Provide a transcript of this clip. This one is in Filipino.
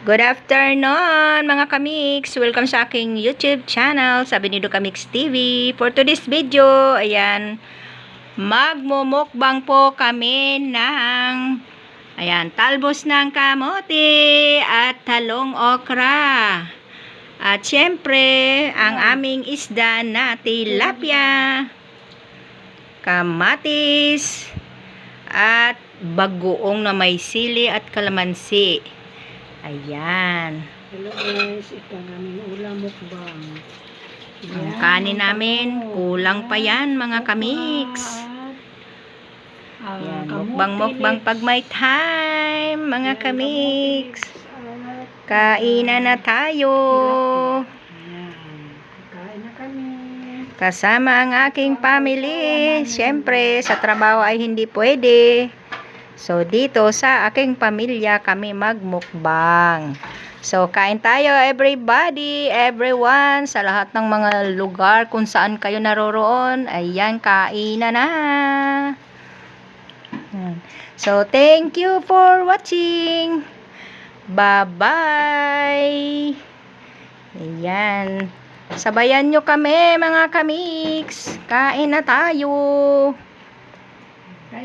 Good afternoon mga kamix. Welcome sa aking YouTube channel, sa Benido Kamix TV. For today's video, ayan, magmumukbang po kami ng talbos ng kamote at talong okra. At syempre, ang aming isda na tilapia, kamatis, at bagoong na may sili at kalamansi. Ayan. Hello guys, ito ang aming ulam mukbang. Ang kanin namin, kulang pa yan mga kamix. Ayan, mukbang pag may time mga kamix. Kainan na tayo. Kain na kami. Kasama ang aking family. Siyempre, sa trabaho ay hindi pwede. So, dito sa aking pamilya kami magmukbang. So, kain tayo everybody, everyone, sa lahat ng mga lugar kung saan kayo naroroon. Ayan, kainan na. So, thank you for watching. Bye-bye. Ayan. Sabayan nyo kami mga kamix. Kain na tayo.